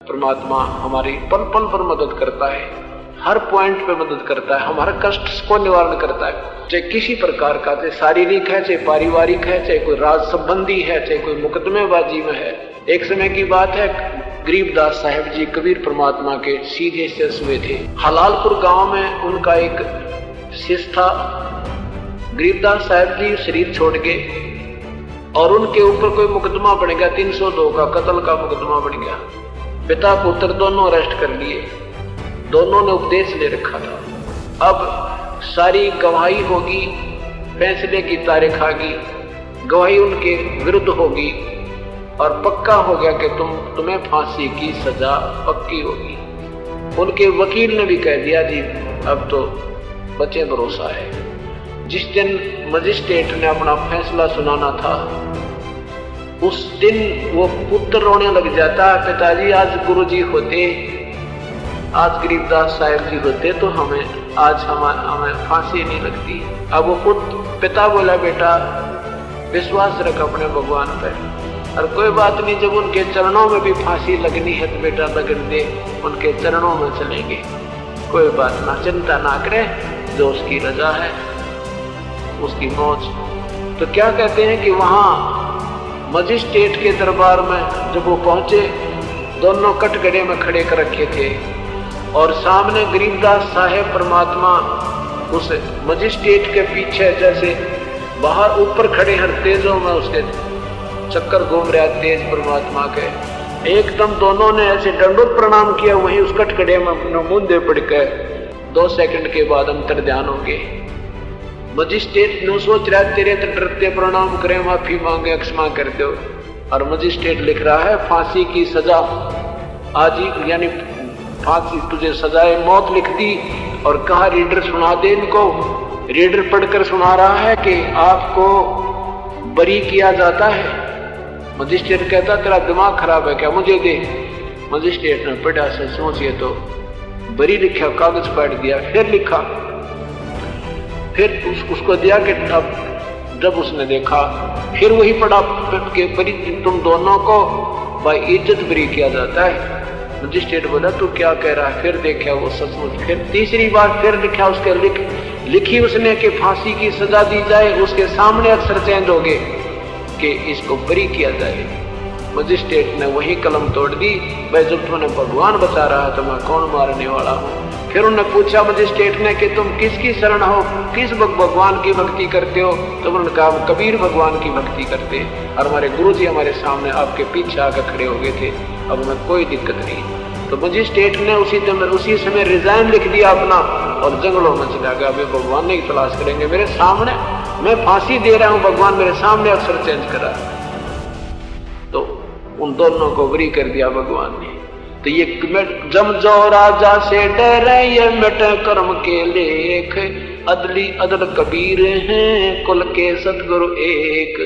परमात्मा हमारी पल पल पर मदद करता है, हर पॉइंट पे मदद करता है, हमारे कष्ट को निवारण करता है। चाहे किसी प्रकार का, चाहे शारीरिक है, चाहे पारिवारिक है, चाहे कोई राज संबंधी है, चाहे कोई मुकदमेबाजी में है। एक समय की बात है, गरीबदास साहब जी कबीर परमात्मा के सीधे शिष्य हुए थे। हलालपुर गांव में उनका एक शिष्य था। गरीबदास साहब जी शरीर छोड़ गए और उनके ऊपर कोई मुकदमा बन गया, 302 का कत्ल का मुकदमा बन गया। पिता पुत्र दोनों अरेस्ट कर लिए, दोनों ने उपदेश ले रखा था। अब सारी गवाही होगी, फैसले की तारीख आ गई, गवाही उनके विरुद्ध होगी और पक्का हो गया कि तुम्हें फांसी की सजा पक्की होगी। उनके वकील ने भी कह दिया जी अब तो बचे भरोसा है। जिस दिन मजिस्ट्रेट ने अपना फैसला सुनाना था, उस दिन वो पुत्र रोने लग जाता, पिताजी आज गुरुजी होते, आज गरीबदास साहब जी होते तो हमें फांसी नहीं लगती। अब वो पिता बोला बेटा विश्वास रख अपने भगवान पर, और कोई बात नहीं, जब उनके चरणों में भी फांसी लगनी है तो बेटा लगन दे, उनके चरणों में चलेंगे, कोई बात ना, चिंता ना करे, जो उसकी रजा है उसकी मौज। तो क्या कहते हैं कि वहां मजिस्ट्रेट के दरबार में जब वो पहुंचे, दोनों कटघरे में खड़े कर रखे थे और सामने गरीबदास साहेब परमात्मा उस मजिस्ट्रेट के पीछे जैसे बाहर ऊपर खड़े हर तेजों में उसके चक्कर घूम रहा तेज परमात्मा के। एकदम दोनों ने ऐसे दंडोत प्रणाम किया, वहीं उस कटघरे में अपने मुंदे पड़कर 2 सेकंड के बाद अंतर ध्यान होंगे। मजिस्ट्रेट ने सोच रहा है तेरे तो डरते प्रणाम करें, माफी मांगे, क्षमा कर दो, और मजिस्ट्रेट लिख रहा है फांसी की सजा आज ही, यानी फांसी तुझे सजाए मौत लिख दी। और कहा रीडर सुना दे इनको। रीडर पढ़कर सुना रहा है कि आपको बरी किया जाता है। मजिस्ट्रेट कहता तेरा दिमाग खराब है क्या, मुझे दे। मजिस्ट्रेट ने पढ़ा से सोचिए तो बरी लिखा, कागज पाट दिया, फिर लिखा, फिर उसको दिया कि अब जब उसने देखा फिर वही पढ़ा कि बरी तुम दोनों को भाई इज्जत बरी किया जाता है। मजिस्ट्रेट बोला तू क्या कह रहा है, फिर देखा वो सचमुच, फिर तीसरी बार फिर लिखा, उसके लिखी उसने कि फांसी की सजा दी जाए, उसके सामने अक्षर चेंज हो गए कि इसको बरी किया जाए। मजिस्ट्रेट ने वही कलम तोड़ दी, भाई जब तुमने भगवान बचा रहा है तो मैं कौन मारने वाला हूँ। फिर उन्होंने पूछा मजिस्ट्रेट ने कि तुम किसकी शरण हो, किस भगवान की भक्ति करते हो। तो उन्होंने कहा हम कबीर भगवान की भक्ति करते हैं और हमारे गुरुजी हमारे सामने आपके पीछे आकर खड़े हो गए थे, अब हमें कोई दिक्कत नहीं। तो मजिस्ट्रेट ने उसी समय रिजाइन लिख दिया अपना और जंगलों में चला गया। वे भगवान ने तलाश करेंगे, मेरे सामने मैं फांसी दे रहा हूँ, भगवान मेरे सामने अक्षर चेंज करा। तो उन दोनों को बरी कर दिया भगवान ने। तो ये जम जो राजा से डरे ये मिट कर्म के लेख, अदली अदल कबीर हैं कुल के सतगुरु एक।